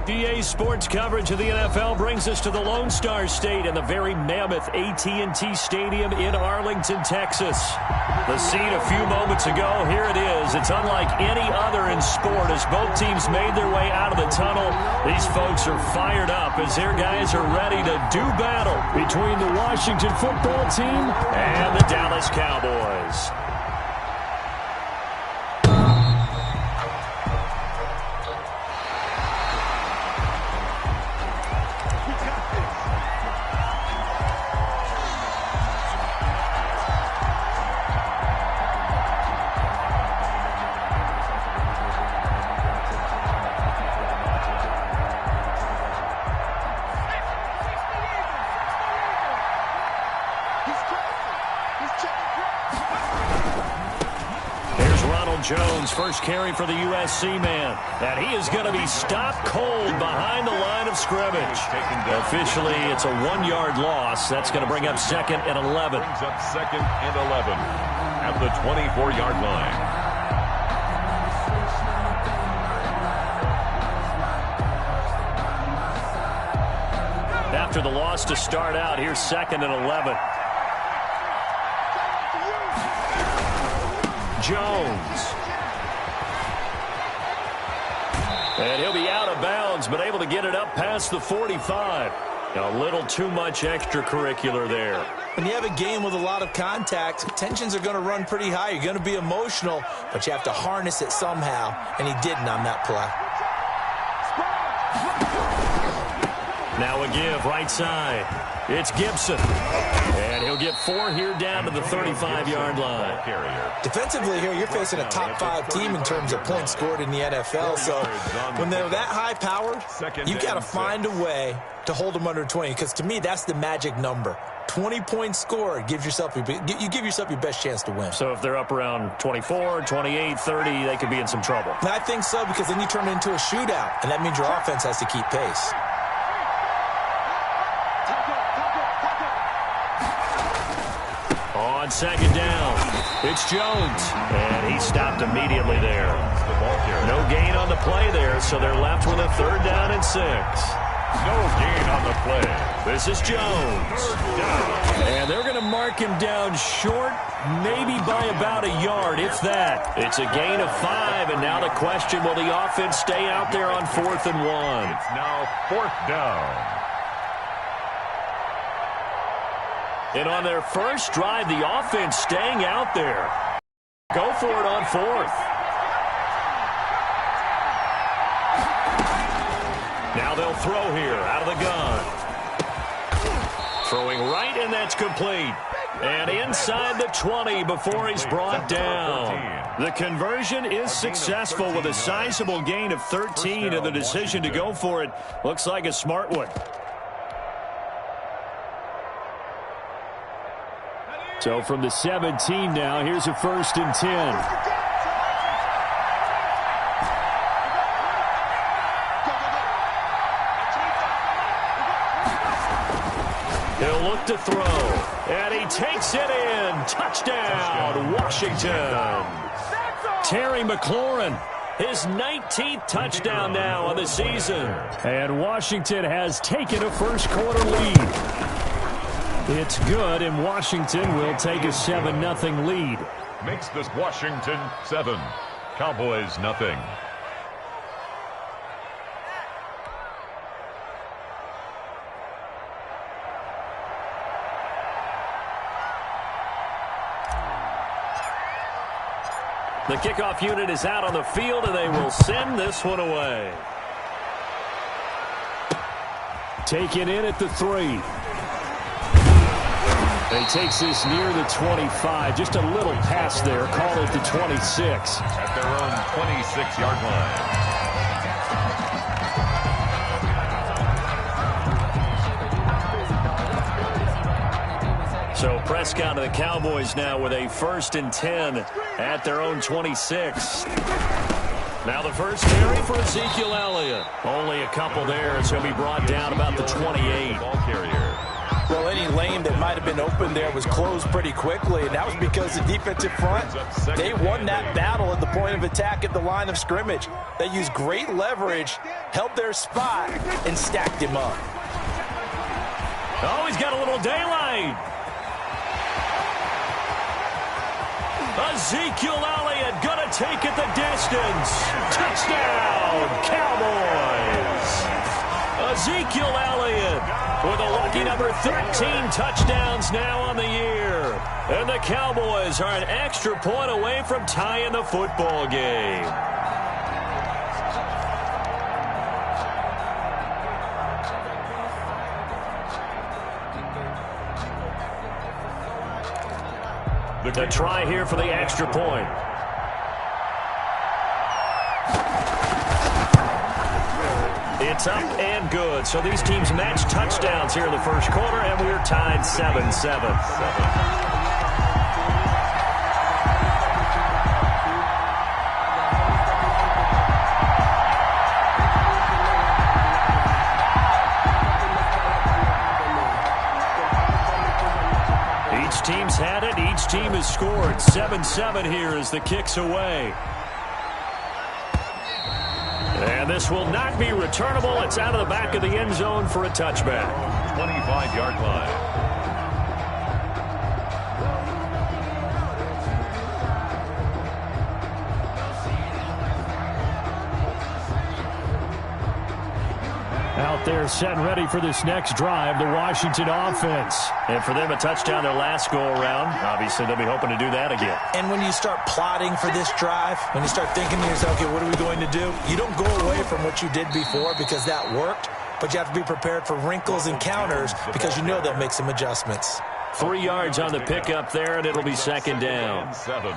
EA Sports coverage of the NFL brings us to the Lone Star State and the very mammoth AT&T Stadium in Arlington, Texas. The scene a few moments ago, here it is. It's unlike any other in sport as both teams made their way out of the tunnel. These folks are fired up as their guys are ready to do battle between the Washington football team and the Dallas Cowboys. Jones, first carry for the USC man. And he is going to be stopped cold behind the line of scrimmage. Officially, it's a 1-yard loss. That's going to bring up 2nd and 11. Brings up 2nd and 11 at the 24-yard line. After the loss to start out, here's 2nd and 11. Jones. And he'll be out of bounds, but able to get it up past the 45. A little too much extracurricular there. When you have a game with a lot of contact, tensions are going to run pretty high. You're going to be emotional, but you have to harness it somehow, and he didn't on that play. Now a give, right side. It's Gibson. And he'll get 4 here down to the 35-yard line. Defensively here, you're facing a top 5 team in terms of points scored in the NFL. So when they're that high-powered, you've got to find a way to hold them under 20. Because to me, that's the magic number. 20 points scored gives yourself you give yourself your best chance to win. So if they're up around 24, 28, 30, they could be in some trouble. And I think so, because then you turn it into a shootout, and that means your offense has to keep pace. On 2nd down, it's Jones, and he stopped immediately there. No gain on the play there, so they're left with a 3rd down and 6. No gain on the play. This is Jones. And they're going to mark him down short, maybe by about a yard, if that. It's a gain of 5, and now the question, will the offense stay out there on 4th and 1? It's now 4th down. And on their first drive, the offense staying out there. Go for it on 4th. Now they'll throw here out of the gun. Throwing right, and that's complete. And inside the 20 before he's brought down. The conversion is successful with a sizable gain of 13, and the decision to go for it looks like a smart one. So from the 17 now, here's a 1st and 10. He'll look to throw, and he takes it in. Touchdown, Washington. Terry McLaurin, his 19th touchdown now on the season. And Washington has taken a first-quarter lead. It's good, and Washington will take a 7-0 lead. Makes this Washington 7, Cowboys 0. The kickoff unit is out on the field, and they will send this one away. Taken in at the 3. He takes this near the 25. Just a little pass there. Call it the 26. At their own 26-yard line. So Prescott and the Cowboys now with a 1st and 10 at their own 26. Now the first carry for Ezekiel Elliott. Only a couple there, so he'll be brought down about the 28. Ball carrier. Well, any lane that might have been open there was closed pretty quickly, and that was because the defensive front, they won that battle at the point of attack at the line of scrimmage. They used great leverage, held their spot, and stacked him up. Oh, he's got a little daylight. Ezekiel Elliott gonna take it the distance. Touchdown, Cowboys. Ezekiel Elliott with a lucky number 13 touchdowns now on the year. And the Cowboys are an extra point away from tying the football game. The try here for the extra point. It's up and good. So these teams match touchdowns here in the first quarter, and we're tied 7-7. Team's had it. Each team has scored. 7-7 here as the kick's away. And this will not be returnable. It's out of the back of the end zone for a touchback. 25-yard line. Out there set and ready for this next drive, the Washington offense. And for them, a touchdown their last go-around. Obviously, they'll be hoping to do that again. And when you start plotting for this drive, when you start thinking to yourself, okay, what are we going to do? You don't go away from what you did before because that worked, but you have to be prepared for wrinkles and counters because you know they'll make some adjustments. 3 yards on the pickup there, and it'll be second down. 7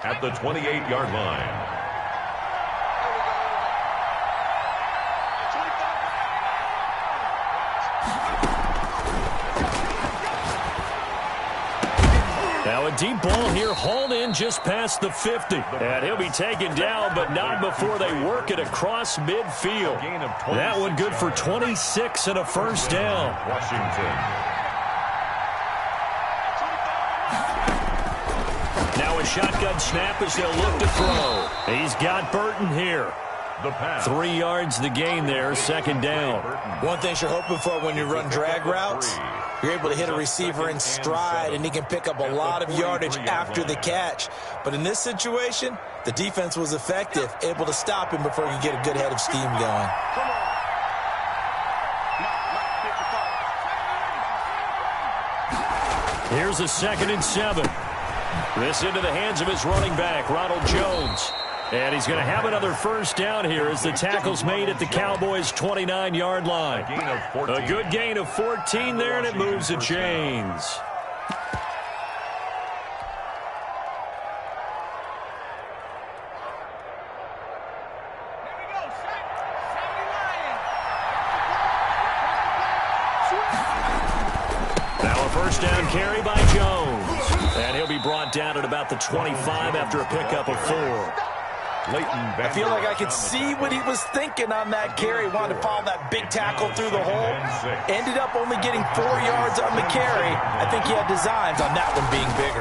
at the 28-yard line. Now a deep ball here, hauled in just past the 50. And he'll be taken down, but not before they work it across midfield. That one good for 26 and a first down. Washington. Now a shotgun snap as they'll look to throw. He's got Burton here. The pass. 3 yards the gain there, second down. One thing you're hoping for when you run drag routes, you're able to hit a receiver in stride, and he can pick up a lot of yardage after the catch. But in this situation, the defense was effective, able to stop him before he could get a good head of steam going. Here's a 2nd and 7. This into the hands of his running back, Ronald Jones. And he's going to have another first down here as the tackle's made at the Cowboys' 29-yard line. A good gain of 14 there, and it moves the chains. Now a first down carry by Jones. And he'll be brought down at about the 25 after a pickup of 4. I feel like I could see what he was thinking on that carry. Wanted to follow that big tackle through the hole. Ended up only getting 4 yards on the carry. I think he had designs on that one being bigger.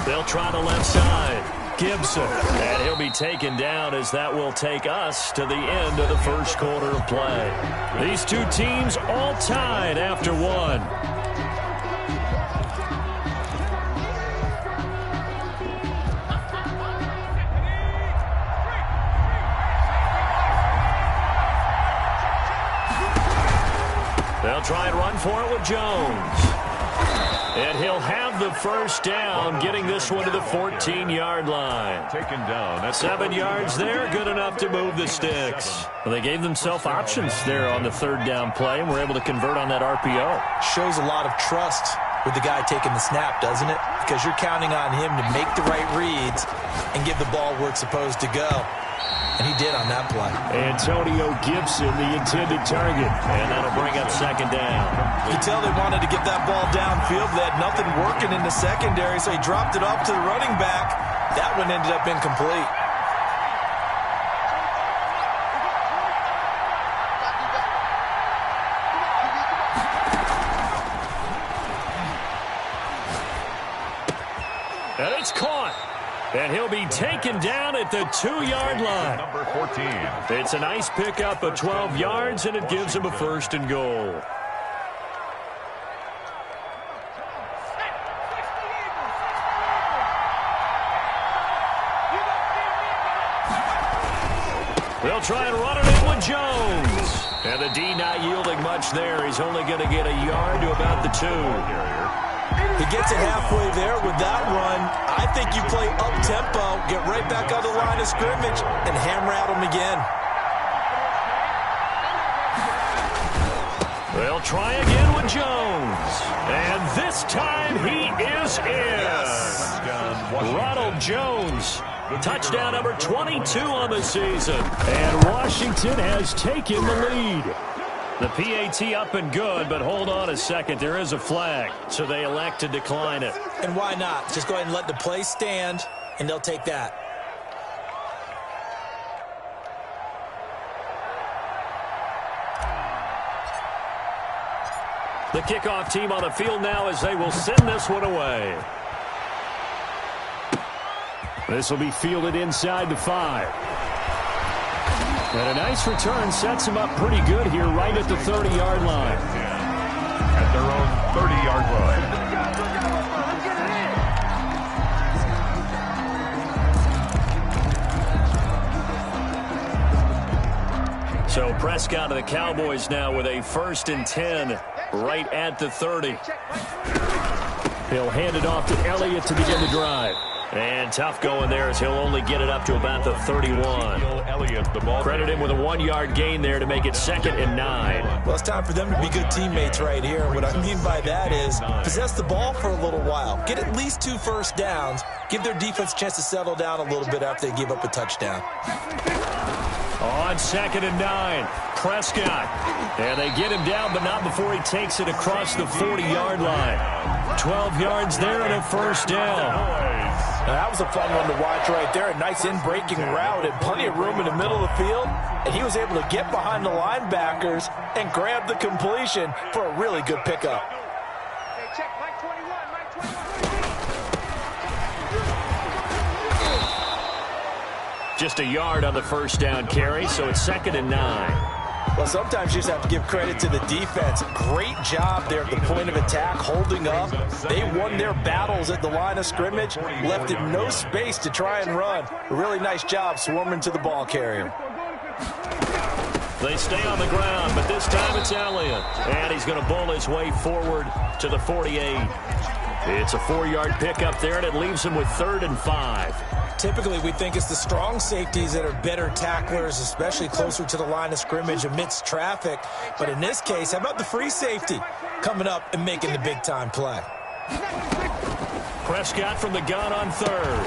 They'll try the left side. Gibson. And he'll be taken down as that will take us to the end of the first quarter of play. These two teams all tied after one. They'll try and run for it with Jones. And he'll have the first down, getting this one to the 14-yard line. Taken down. That's 7 yards there, good enough to move the sticks. Well, they gave themselves options there on the third down play, and were able to convert on that RPO. Shows a lot of trust with the guy taking the snap, doesn't it? Because you're counting on him to make the right reads and give the ball where it's supposed to go. And he did on that play. Antonio Gibson, the intended target. And that'll bring up second down. You can tell they wanted to get that ball downfield. They had nothing working in the secondary, so he dropped it off to the running back. That one ended up incomplete. And it's caught. And he'll be taken down at the 2-yard line. Number 14. It's a nice pickup of 12 yards, and it gives him a 1st and goal. They'll try and run it in with Jones. And the D not yielding much there. He's only going to get a yard to about the 2. He gets it halfway there with that run. I think you play up-tempo, get right back on the line of scrimmage, and hammer at him again. They'll try again with Jones. And this time he is in. Yes. Ronald Jones. Touchdown number 22 on the season. And Washington has taken the lead. The PAT up and good, but hold on a second. There is a flag, so they elect to decline it. And why not? Just go ahead and let the play stand, and they'll take that. The kickoff team on the field now as they will send this one away. This will be fielded inside the 5. And a nice return sets him up pretty good here right at the 30-yard line. At their own 30-yard line. So Prescott of the Cowboys now with a 1st and 10 right at the 30. He'll hand it off to Elliott to begin the drive. And tough going there as he'll only get it up to about the 31. Credit him with a 1-yard gain there to make it 2nd and 9. Well, it's time for them to be good teammates right here. And what I mean by that is possess the ball for a little while. Get at least 2 first downs. Give their defense a chance to settle down a little bit after they give up a touchdown. On 2nd and 9, Prescott. And they get him down, but not before he takes it across the 40-yard line. 12 yards there and a 1st down. Now, that was a fun one to watch right there. A nice in-breaking route and plenty of room in the middle of the field. And he was able to get behind the linebackers and grab the completion for a really good pickup. Hey, check, Mike 21, Mike 21. Just a yard on the 1st down carry, so it's 2nd and 9. Well, sometimes you just have to give credit to the defense. Great job there at the point of attack, holding up. They won their battles at the line of scrimmage, left him no space to try and run. A really nice job swarming to the ball carrier. They stay on the ground, but this time it's Elliott. And he's going to bowl his way forward to the 48. It's a 4-yard pickup there, and it leaves him with 3rd and 5. Typically, we think it's the strong safeties that are better tacklers, especially closer to the line of scrimmage amidst traffic. But in this case, how about the free safety coming up and making the big-time play? Prescott from the gun on 3rd.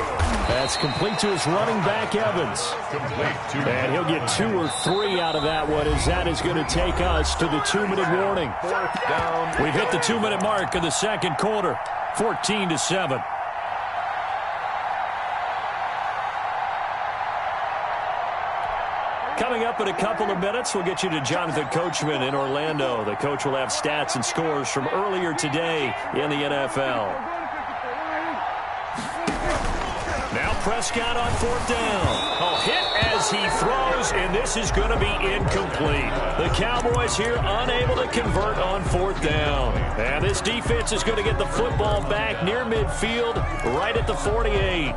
That's complete to his running back, Evans. And he'll get 2 or 3 out of that one, as that is going to take us to the 2-minute warning. We've hit the 2-minute mark of the 2nd quarter, 14-7. Coming up in a couple of minutes, we'll get you to Jonathan Coachman in Orlando. The coach will have stats and scores from earlier today in the NFL. Now Prescott on 4th down. A hit as he throws, and this is going to be incomplete. The Cowboys here unable to convert on 4th down. And this defense is going to get the football back near midfield, right at the 48.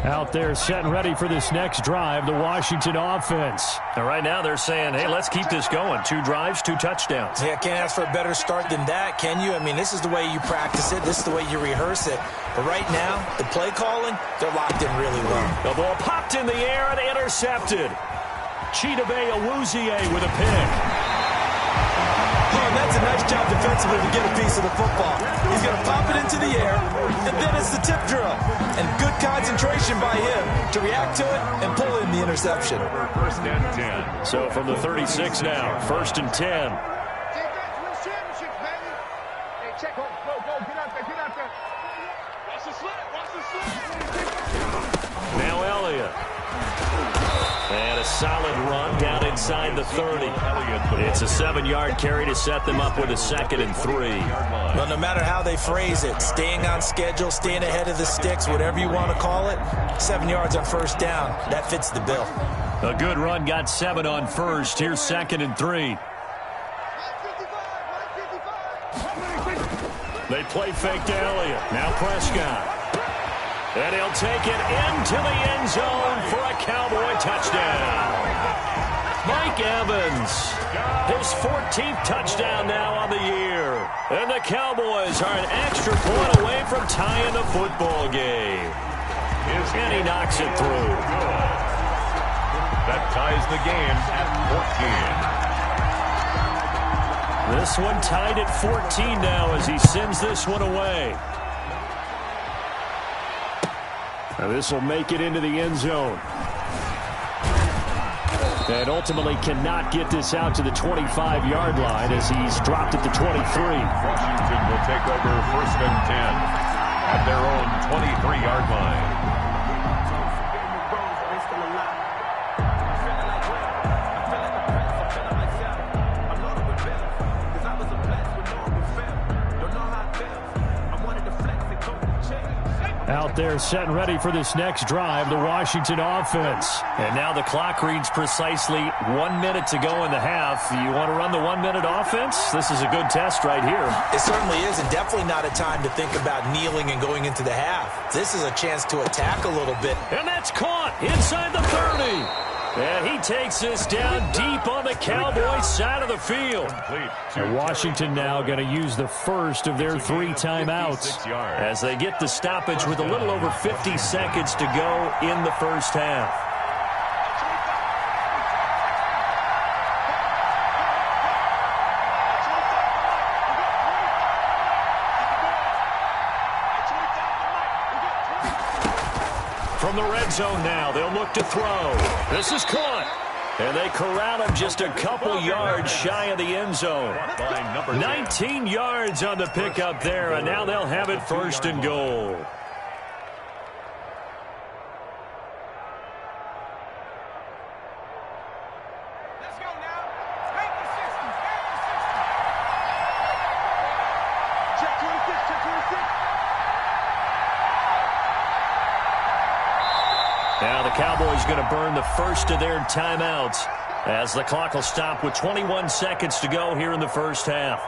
Out there setting ready for this next drive, the Washington offense. And right now they're saying, hey, let's keep this going. 2 drives, 2 touchdowns. Yeah, can't ask for a better start than that, can you? I mean, this is the way you practice it. This is the way you rehearse it. But right now, the play calling, they're locked in really well. The ball popped in the air and intercepted. Chidobe Awuzie with a pick. Oh, and that's a nice job defensively to get a piece of the football. He's going to pop it into the air, and then it's the tip drill. And good concentration by him to react to it and pull in the interception. 1st and 10. So from the 36 now, 1st and 10. Now Elliott. And a solid run down inside the 30. It's a 7-yard carry to set them up with a 2nd and 3. Well, no matter how they phrase it, staying on schedule, staying ahead of the sticks, whatever you want to call it, 7 yards on first down, that fits the bill. A good run got 7 on first. Here's 2nd and 3. They play fake to Elliott. Now Prescott. And he'll take it into the end zone for a Cowboy touchdown. Mike Evans, his 14th touchdown now on the year. And the Cowboys are an extra point away from tying the football game. And he knocks it through. That ties the game at 14. This one tied at 14 now as he sends this one away. Now this will make it into the end zone. And ultimately cannot get this out to the 25-yard line as he's dropped at the 23. Washington will take over 1st and 10 at their own 23-yard line. Out there set and ready for this next drive, the Washington offense. And now the clock reads precisely 1 minute to go in the half. You want to run the 1 minute offense? This is a good test right here. It certainly is, and definitely not a time to think about kneeling and going into the half. This is a chance to attack a little bit. And that's caught inside the 30. And he takes this down deep on the Cowboys side of the field. And Washington now going to use the first of their 3 timeouts as they get the stoppage with a little over 50 seconds to go in the first half. From the red zone now, they'll look to throw. This is caught. And they corral him just a couple yards shy of the end zone. 19 yards on the pickup there, and now they'll have it 1st and goal. Let's go now. Break the system. Check 26, check 26. Now the Cowboys going to burn the first of their timeouts as the clock will stop with 21 seconds to go here in the first half.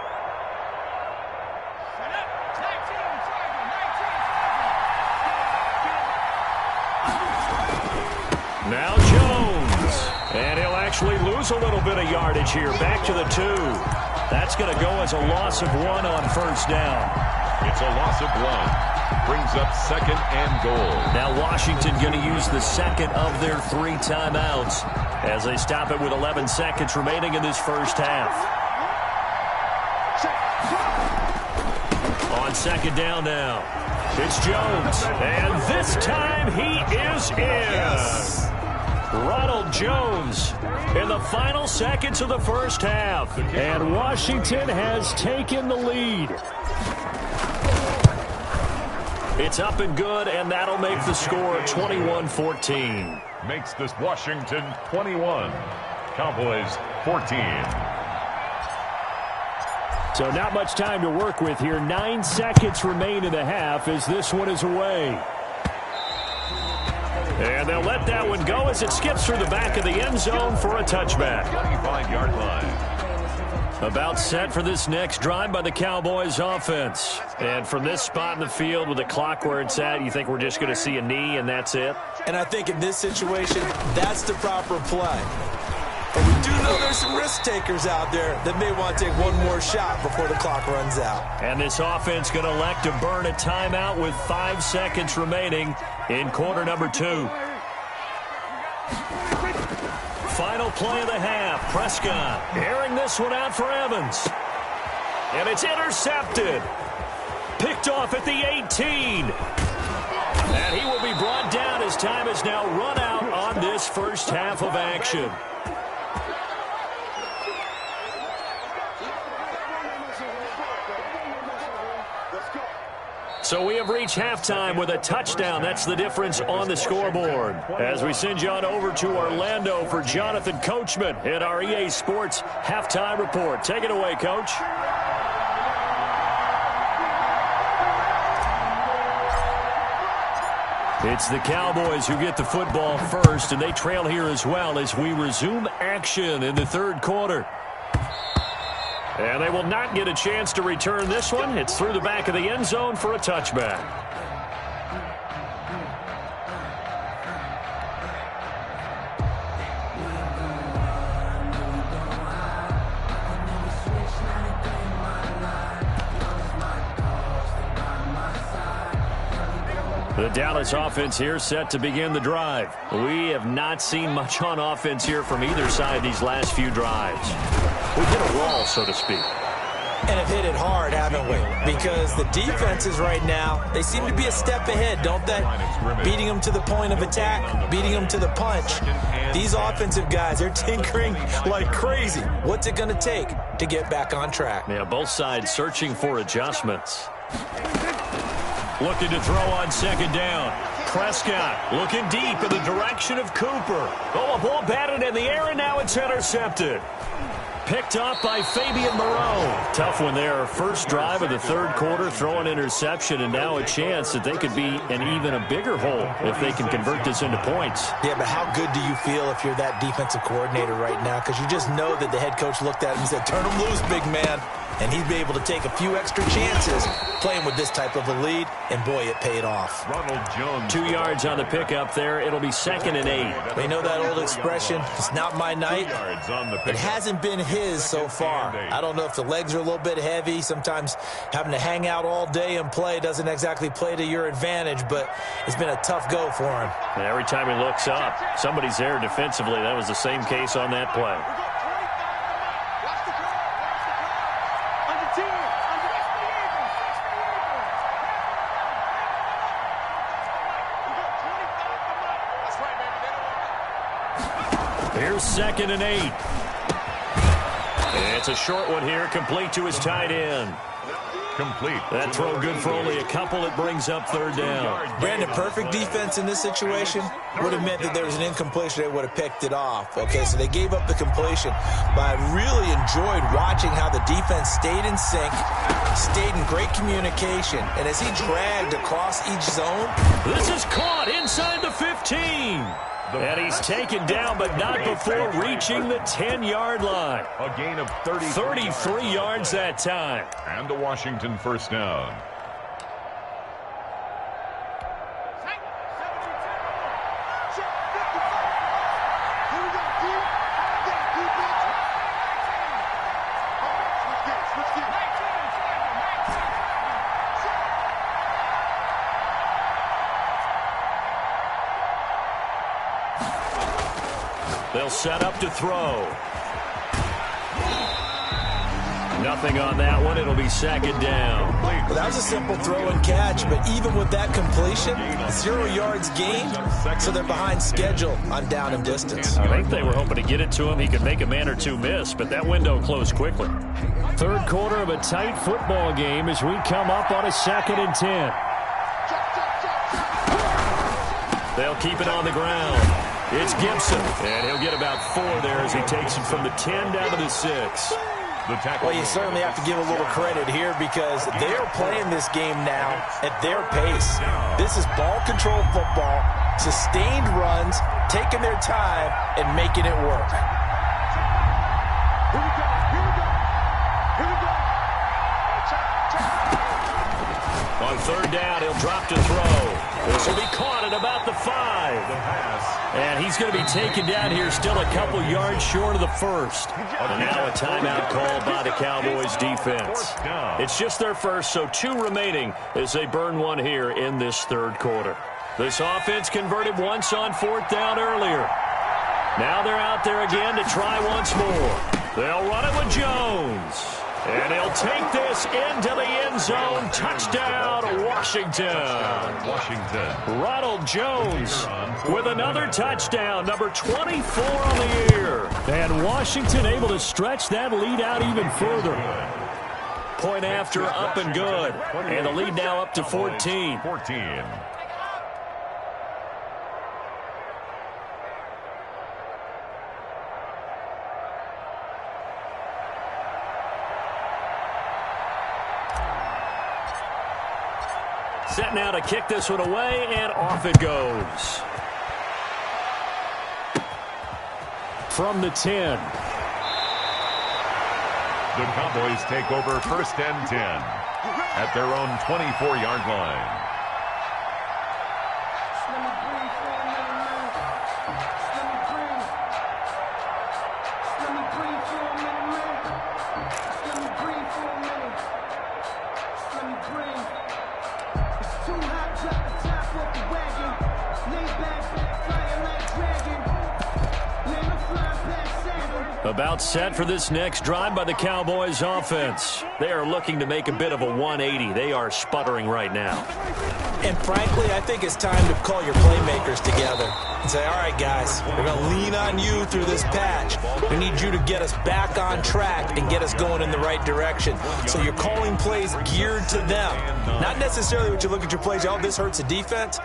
Now Jones. And he'll actually lose a little bit of yardage here. Back to the 2. That's going to go as a loss of 1 on first down. It's a loss of 1. Brings up 2nd and goal. Now Washington going to use the second of their 3 timeouts as they stop it with 11 seconds remaining in this first half. On 2nd down now, it's Jones. And this time he is in. Ronald Jones in the final seconds of the first half. And Washington has taken the lead. It's up and good, and that'll make the score 21-14. Makes this Washington 21, Cowboys 14. So not much time to work with here. 9 seconds remain in the half as this one is away. And they'll let that one go as it skips through the back of the end zone for a touchback. 25-yard line. About set for this next drive by the Cowboys offense. And from this spot in the field with the clock where it's at, you think we're just going to see a knee and that's it? And I think in this situation, that's the proper play. But we do know there's some risk takers out there that may want to take one more shot before the clock runs out. And this offense going to elect to burn a timeout with 5 seconds remaining in quarter number 2. Final play of the half. Prescott airing this one out for Evans. And it's intercepted. Picked off at the 18. And he will be brought down as time has now run out on this first half of action. So we have reached halftime with a touchdown. That's the difference on the scoreboard. As we send you on over to Orlando for Jonathan Coachman in our EA Sports Halftime Report. Take it away, Coach. It's the Cowboys who get the football first, and they trail here as well as we resume action in the third quarter. And they will not get a chance to return this one. It's through the back of the end zone for a touchback. The Dallas offense here set to begin the drive. We have not seen much on offense here from either side these last few drives. We've hit a wall, so to speak. And have hit it hard, haven't we? Because the defenses right now, they seem to be a step ahead, don't they? Beating them to the point of attack, beating them to the punch. These offensive guys, they're tinkering like crazy. What's it going to take to get back on track? Yeah, both sides searching for adjustments. Looking to throw on second down. Prescott looking deep in the direction of Cooper. Oh, a ball batted in the air, and now it's intercepted. Picked off by Fabian Moreau. Tough one there. First drive of the third quarter, throw an interception, and now a chance that they could be in even a bigger hole if they can convert this into points. Yeah, but how good do you feel if you're that defensive coordinator right now? Because you just know that the head coach looked at him and said, turn him loose, big man. And he'd be able to take a few extra chances playing with this type of a lead, and boy, it paid off. Ronald Jones. 2 yards on the pickup there. It'll be 2nd and 8. They know that old expression, it's not my night. It hasn't been his so far. I don't know if the legs are a little bit heavy. Sometimes having to hang out all day and play doesn't exactly play to your advantage, but it's been a tough go for him. And every time he looks up, somebody's there defensively. That was the same case on that play. Here's 2nd and 8. And it's a short one here, complete to his tight end. Complete. That throw good for only a couple. It brings up third down. Brandon, perfect defense in this situation would have meant that there was an incompletion. They would have picked it off. Okay, so they gave up the completion. But I really enjoyed watching how the defense stayed in sync, stayed in great communication. And as he dragged across each zone. This is caught inside the 15. And he's taken down, but not before reaching the 10-yard line. A gain of 33 yards that time. And the Washington first down. They'll set up to throw. Nothing on that one. It'll be 2nd down. Well, that was a simple throw and catch, but even with that completion, 0 yards gained, so they're behind schedule on down and distance. I think they were hoping to get it to him. He could make a man or two miss, but that window closed quickly. Third quarter of a tight football game as we come up on a 2nd and 10. They'll keep it on the ground. It's Gibson, and he'll get about 4 there as he takes it from the 10 down to the 6. Well, you certainly have to give a little credit here because they're playing this game now at their pace. This is ball control football, sustained runs, taking their time, and making it work. Here we go. On third down, he'll drop to throw. This will be caught at about the 5. And he's going to be taken down here still a couple yards short of the first. And now a timeout called by the Cowboys defense. It's just their first, so 2 remaining as they burn one here in this third quarter. This offense converted once on 4th down earlier. Now they're out there again to try once more. They'll run it with Jones. And he'll take this into the end zone. Touchdown, Washington. Ronald Jones with another touchdown, number 24 on the year. And Washington able to stretch that lead out even further. Point after, up and good. And the lead now up to 14. Set now to kick this one away, and off it goes. From the 10. The Cowboys take over 1st and 10 at their own 24-yard line. About set for this next drive by the Cowboys offense. They are looking to make a bit of a 180. They are sputtering right now. And frankly, I think it's time to call your playmakers together and say, all right, guys, we're going to lean on you through this patch. We need you to get us back on track and get us going in the right direction. So you're calling plays geared to them. Not necessarily what you look at your plays, oh, this hurts the defense.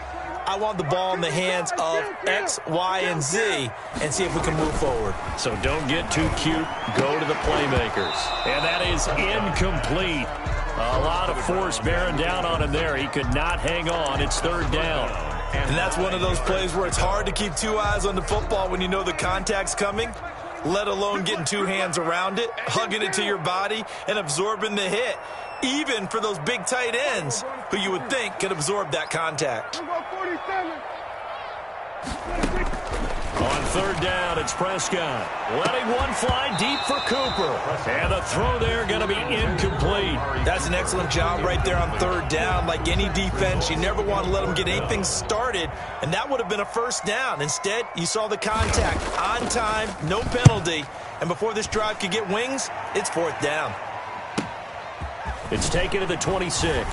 I want the ball in the hands of X, Y, and Z and see if we can move forward. So don't get too cute. Go to the playmakers. And that is incomplete. A lot of force bearing down on him there. He could not hang on. It's 3rd down. And that's one of those plays where it's hard to keep 2 eyes on the football when you know the contact's coming, let alone getting 2 hands around it, hugging it to your body, and absorbing the hit. Even for those big tight ends who you would think could absorb that contact. On 3rd down, it's Prescott. Letting one fly deep for Cooper. And the throw there going to be incomplete. That's an excellent job right there on 3rd down. Like any defense, you never want to let them get anything started, and that would have been a 1st down. Instead, you saw the contact on time, no penalty, and before this drive could get wings, it's 4th down. It's taken to the 26.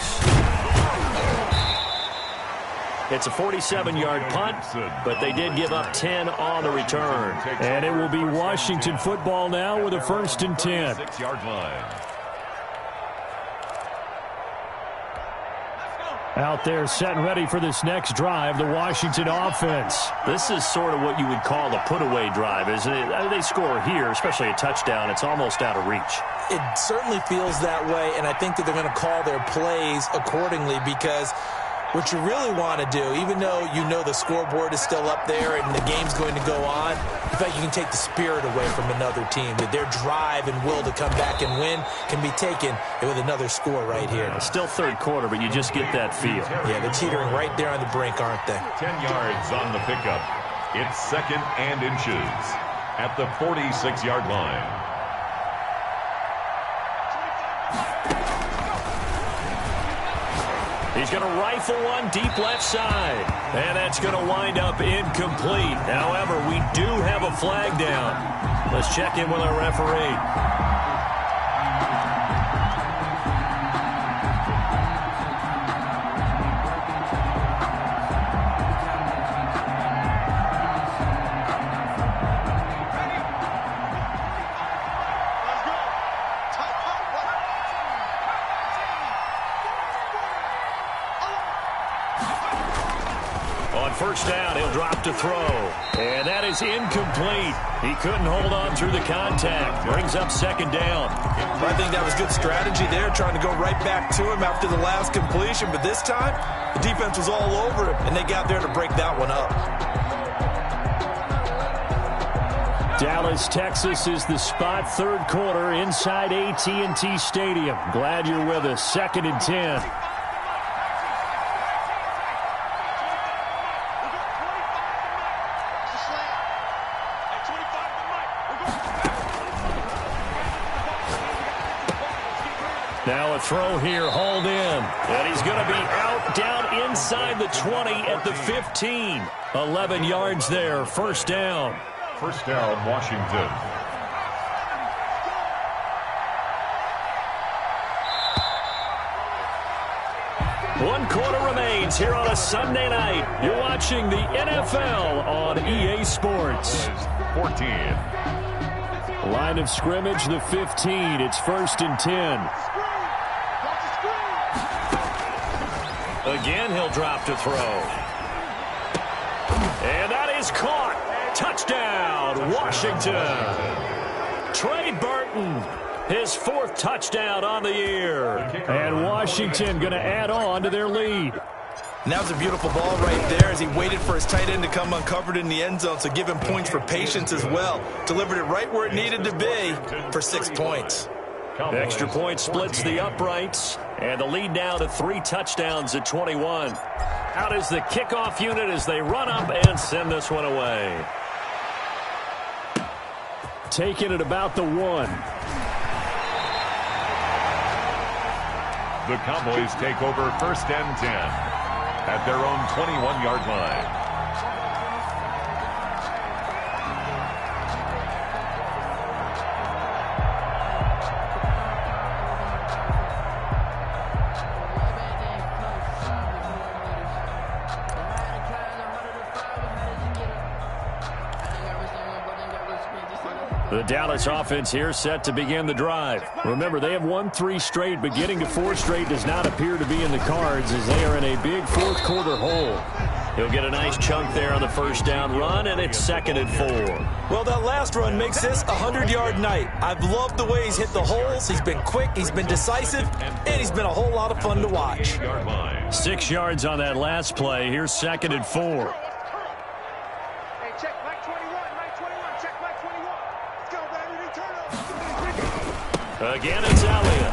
It's a 47-yard punt, but they did give up 10 on the return. And it will be Washington football now with a 1st and 10. 6-yard line. Out there set and ready for this next drive, the Washington offense. This is sort of what you would call a put-away drive, isn't it? They score here, especially a touchdown. It's almost out of reach. It certainly feels that way, and I think that they're going to call their plays accordingly because what you really want to do, even though you know the scoreboard is still up there and the game's going to go on, in fact, you can take the spirit away from another team. That their drive and will to come back and win can be taken with another score right here. It's still 3rd quarter, but you just get that feel. Yeah, they're teetering right there on the brink, aren't they? 10 yards on the pickup. It's 2nd and inches at the 46-yard line. He's going to rifle one deep left side. And that's going to wind up incomplete. However, we do have a flag down. Let's check in with our referee. On 1st down, he'll drop to throw. And that is incomplete. He couldn't hold on through the contact. Brings up 2nd down. I think that was good strategy there, trying to go right back to him after the last completion. But this time, the defense was all over him, and they got there to break that one up. Dallas, Texas is the spot. 3rd quarter inside AT&T Stadium. Glad you're with us. 2nd and 10. Now a throw here, hauled in. And he's going to be out, down inside the 20 at the 15. 11 yards there, 1st down. 1st down, Washington. One quarter remains here on a Sunday night. You're watching the NFL on EA Sports. 14. Line of scrimmage, the 15. It's 1st and 10. Again, he'll drop to throw. And that is caught. Touchdown, Washington. Trey Burton, his 4th touchdown on the year. And Washington going to add on to their lead. And that was a beautiful ball right there as he waited for his tight end to come uncovered in the end zone, so give him points for patience as well. Delivered it right where it needed to be for 6 points. The extra point splits the uprights, and the lead now to 3 touchdowns at 21. Out is the kickoff unit as they run up and send this one away. Taking it about the 1. The Cowboys take over 1st and 10 at their own 21-yard line. The Dallas offense here set to begin the drive. Remember, they have won 3 straight, but getting to 4 straight does not appear to be in the cards as they are in a big 4th quarter hole. He'll get a nice chunk there on the 1st down run, and it's 2nd and 4. Well, that last run makes this a 100-yard night. I've loved the way he's hit the holes. He's been quick, he's been decisive, and he's been a whole lot of fun to watch. 6 yards on that last play. Here's 2nd and 4. Again, it's Elliott.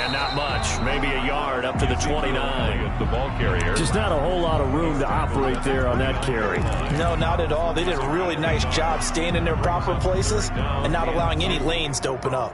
And not much. Maybe a yard up to the 29. The ball carrier. Just not a whole lot of room to operate there on that carry. No, not at all. They did a really nice job staying in their proper places and not allowing any lanes to open up.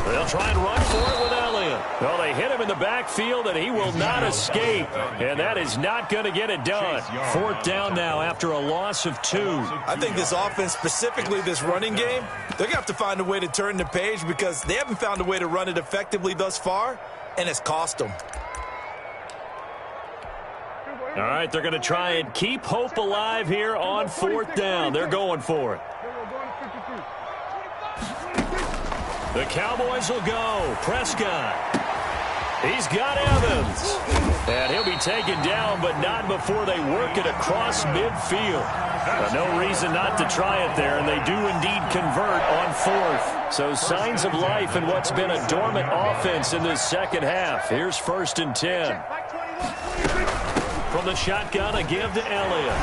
They'll try and run for it with Elliott. Well, they hit him in the backfield, and he will not escape. And that is not going to get it done. 4th down now after a loss of 2. I think this offense, specifically this running game, they're going to have to find a way to turn the page because they haven't found a way to run it effectively thus far, and it's cost them. All right, they're going to try and keep hope alive here on 4th down. They're going for it. The Cowboys will go. Prescott. He's got Evans. And he'll be taken down, but not before they work it across midfield. No reason not to try it there, and they do indeed convert on 4th. So signs of life in what's been a dormant offense in this 2nd half. Here's 1st and 10. From the shotgun, a give to Elliott.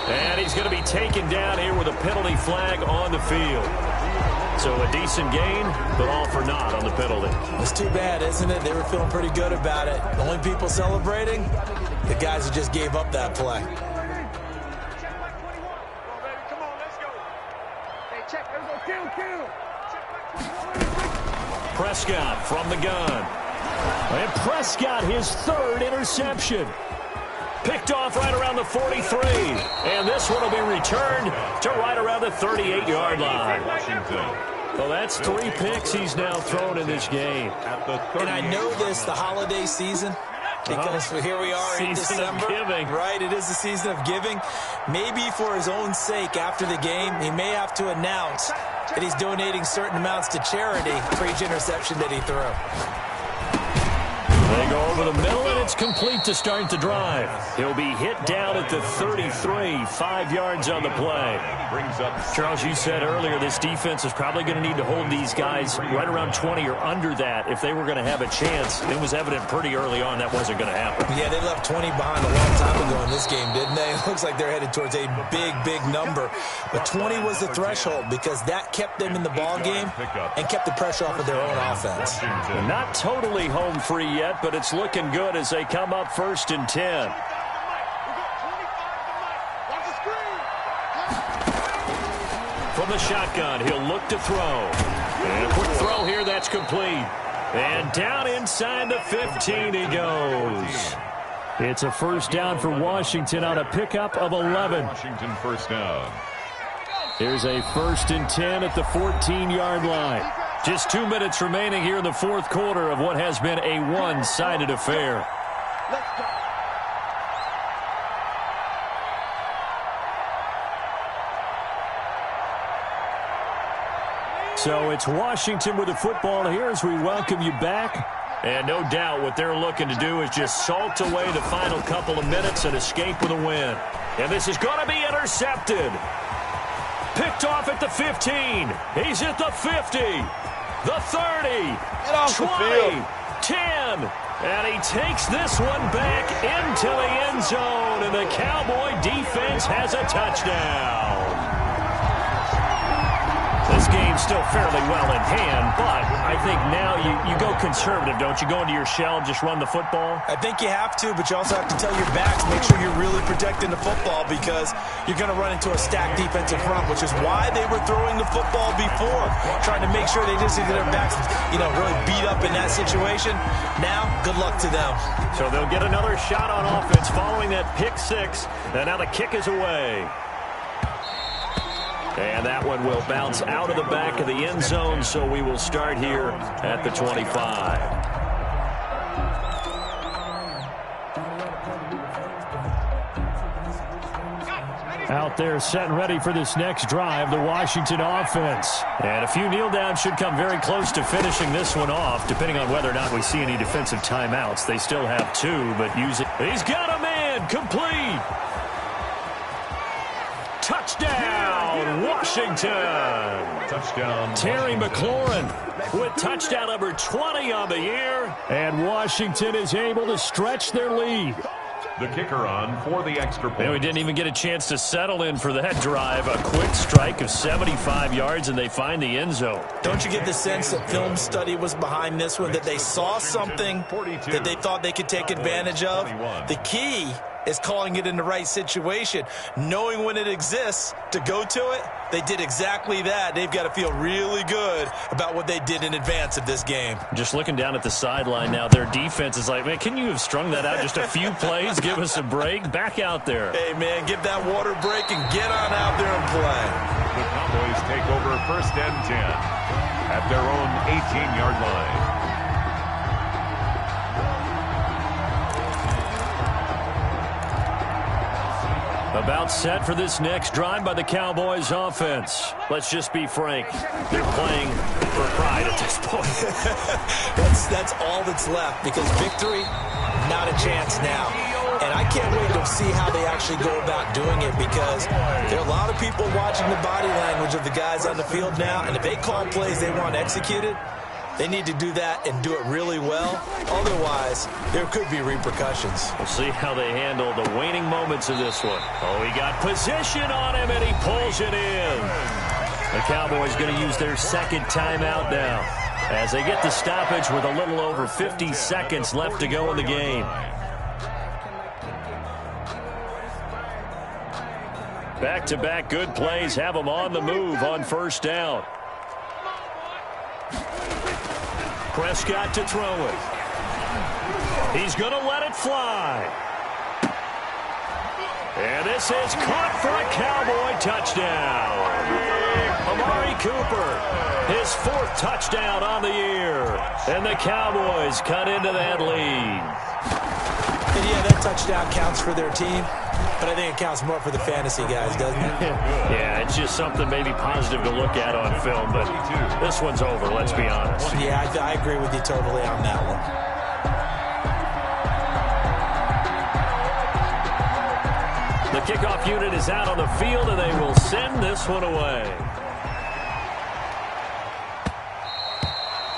And he's going to be taken down here with a penalty flag on the field. So a decent gain, but all for naught on the penalty. It's too bad, isn't it? They were feeling pretty good about it. The only people celebrating, the guys who just gave up that play. Prescott from the gun. And Prescott, his 3rd interception. Picked off right around the 43. And this one will be returned to right around the 38-yard line. Well, that's 3 picks he's now thrown in this game. And I know this, the holiday season, because here we are in December. Season of giving. Right, it is the season of giving. Maybe for his own sake after the game, he may have to announce that he's donating certain amounts to charity for each interception that he threw. They go over the middle, and it's complete to start the drive. He'll be hit down at the 33, 5 yards on the play. Charles, you said earlier this defense is probably going to need to hold these guys right around 20 or under that if they were going to have a chance. It was evident pretty early on that wasn't going to happen. Yeah, they left 20 behind a long time ago in this game, didn't they? It looks like they're headed towards a big, big number. But 20 was the threshold because that kept them in the ball game and kept the pressure off of their own offense. Not totally home free yet, but it's looking good as they come up 1st and 10. From the shotgun, he'll look to throw. And a quick throw here, that's complete. And down inside the 15 he goes. It's a 1st down for Washington on a pickup of 11. Washington 1st down. Here's a 1st and 10 at the 14-yard line. Just 2 minutes remaining here in the 4th quarter of what has been a one-sided affair. So it's Washington with the football here as we welcome you back. And no doubt what they're looking to do is just salt away the final couple of minutes and escape with a win. And this is going to be intercepted. Picked off at the 15. He's at the 50. The 30. Get off 20. the field. 10. And he takes this one back into the end zone. And the Cowboy defense has a touchdown. This game's still fairly well in hand, but I think now you go conservative, don't you? Go into your shell and just run the football? I think you have to, but you also have to tell your backs, make sure you're really protecting the football because you're going to run into a stacked defensive front, which is why they were throwing the football before, trying to make sure they just get their backs, really beat up in that situation. Now, good luck to them. So they'll get another shot on offense following that pick six, and now the kick is away. And that one will bounce out of the back of the end zone, so we will start here at the 25. Out there set and ready for this next drive, the Washington offense. And a few kneel downs should come very close to finishing this one off, depending on whether or not we see any defensive timeouts. They still have two, but use it. He's got a man, complete. Touchdown, Washington. Touchdown. Terry McLaurin with touchdown number 20 on the year. And Washington is able to stretch their lead. The kicker on for the extra point. And we didn't even get a chance to settle in for that drive. A quick strike of 75 yards, and they find the end zone. Don't you get the sense that film study was behind this one, that they saw something that they thought they could take advantage of? The key is calling it in the right situation. Knowing when it exists to go to it, they did exactly that. They've got to feel really good about what they did in advance of this game. Just looking down at the sideline now, their defense is like, man, can you have strung that out just a few plays? Give us a break. Back out there. Hey, man, give that water break and get on out there and play. The Cowboys take over 1st and 10 at their own 18-yard line. About set for this next drive by the Cowboys offense. Let's just be frank. They're playing for pride at this point. That's all that's left because victory, not a chance now. And I can't wait to see how they actually go about doing it because there are a lot of people watching the body language of the guys on the field now. And if they call plays they want executed, they need to do that and do it really well. Otherwise, there could be repercussions. We'll see how they handle the waning moments of this one. Oh, he got position on him, and he pulls it in. The Cowboys going to use their second timeout now as they get the stoppage with a little over 50 seconds left to go in the game. Back-to-back good plays have them on the move on 1st down. Prescott to throw it. He's going to let it fly. And this is caught for a Cowboy touchdown. Amari Cooper, his 4th touchdown on the year. And the Cowboys cut into that lead. And yeah, that touchdown counts for their team. But I think it counts more for the fantasy guys, doesn't it? Yeah, it's just something maybe positive to look at on film, but this one's over, let's be honest. Yeah, I agree with you totally on that one. The kickoff unit is out on the field, and they will send this one away.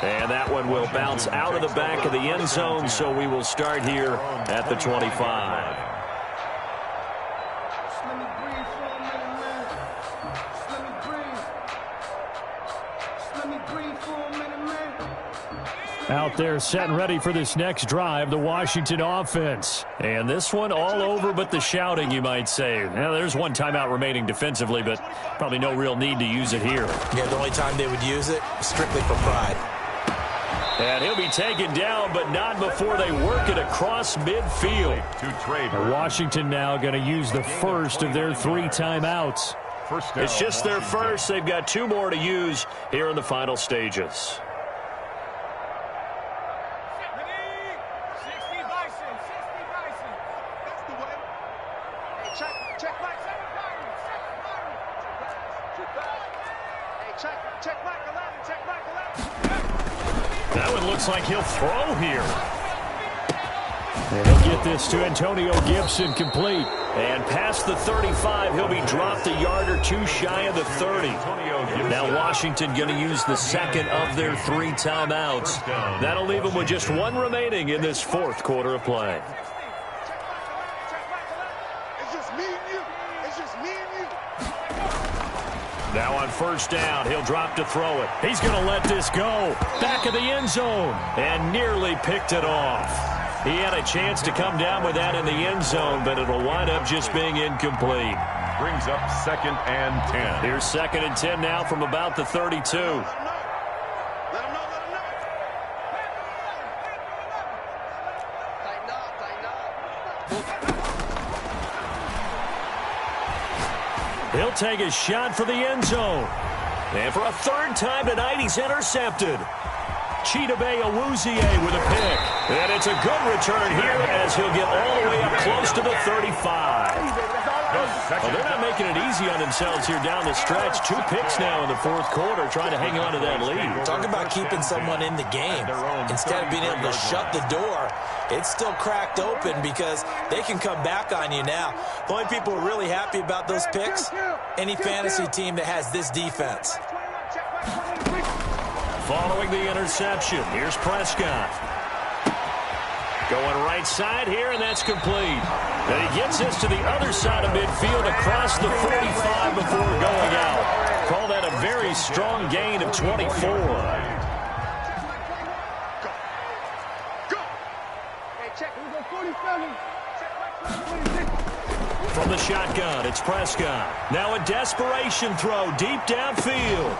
And that one will bounce out of the back of the end zone, so we will start here at the 25. Out there set and ready for this next drive, the Washington offense. And this one all over but the shouting, you might say. Now, there's one timeout remaining defensively, but probably no real need to use it here. Yeah, the only time they would use it is strictly for pride. And he'll be taken down, but not before they work it across midfield. Washington now going to use the first of their 3 timeouts. It's just their first. They've got 2 more to use here in the final stages. Check Mike 11. Check Mike 11. That one looks like he'll throw here. And he'll get this to Antonio Gibson complete. And past the 35, he'll be dropped a yard or two shy of the 30. Now Washington going to use the second of their 3 timeouts. That'll leave them with just 1 remaining in this 4th quarter of play. It's just me and you. It's just me and you. Now on 1st down, he'll drop to throw it. He's going to let this go. Back of the end zone. And nearly picked it off. He had a chance to come down with that in the end zone, but it'll wind up just being incomplete. Brings up 2nd and 10. Here's 2nd and 10 now from about the 32. Let him know. Let him know. Tighten up. He'll take a shot for the end zone. And for a 3rd time tonight, he's intercepted. Chidobe Awuzie with a pick. And it's a good return here as he'll get all the way up close to the 35. Well, they're not making it easy on themselves here down the stretch. 2 picks now in the 4th quarter, trying to hang on to that lead. Talk about keeping someone in the game. Instead of being able to shut the door, it's still cracked open because they can come back on you now. The only people who are really happy about those picks, any fantasy team that has this defense. Following the interception, here's Prescott. Going right side here, and that's complete. And he gets this to the other side of midfield across the 45 before going out. Call that a very strong gain of 24. From the shotgun, it's Prescott. Now a desperation throw deep downfield.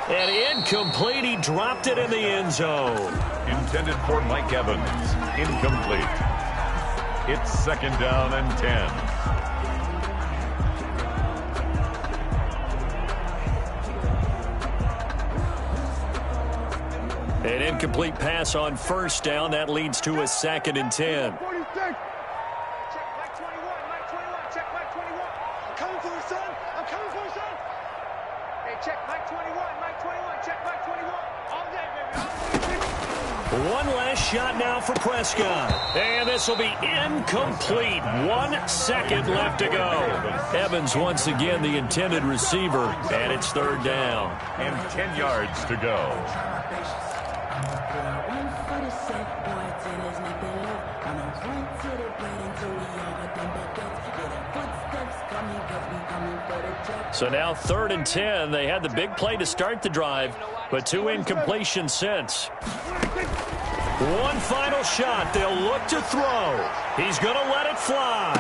And incomplete. He dropped it in the end zone. Intended for Mike Evans. Incomplete. It's 2nd down and 10. An incomplete pass on 1st down. That leads to a 2nd and 10. One last shot now for Prescott. And this will be incomplete. 1 second left to go. Evans once again the intended receiver. And it's 3rd down. And 10 yards to go. So now 3rd and 10. They had the big play to start the drive, but 2 incompletions since. One final shot. They'll look to throw. He's going to let it fly.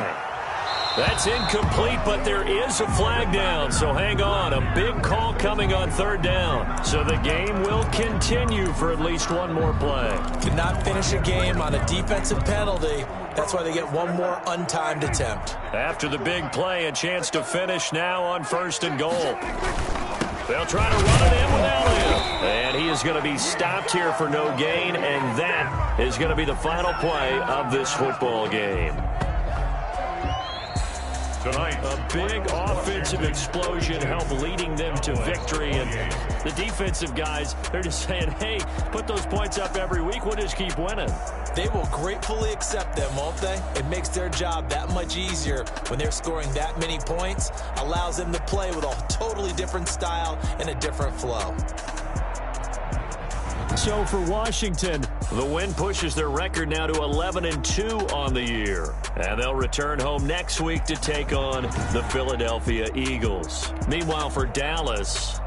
That's incomplete, but there is a flag down, so hang on. A big call coming on 3rd down. So the game will continue for at least 1 more play. Cannot finish a game on a defensive penalty. That's why they get 1 more untimed attempt. After the big play, a chance to finish now on 1st and goal. They'll try to run it in without him. And he is going to be stopped here for no gain, and that is going to be the final play of this football game. Tonight, A big offensive explosion helped leading them to victory. And the defensive guys, they're just saying, hey, put those points up every week. We'll just keep winning. They will gratefully accept them, won't they? It makes their job that much easier when they're scoring that many points. Allows them to play with a totally different style and a different flow. So for Washington, the win pushes their record now to 11-2 on the year. And they'll return home next week to take on the Philadelphia Eagles. Meanwhile, for Dallas,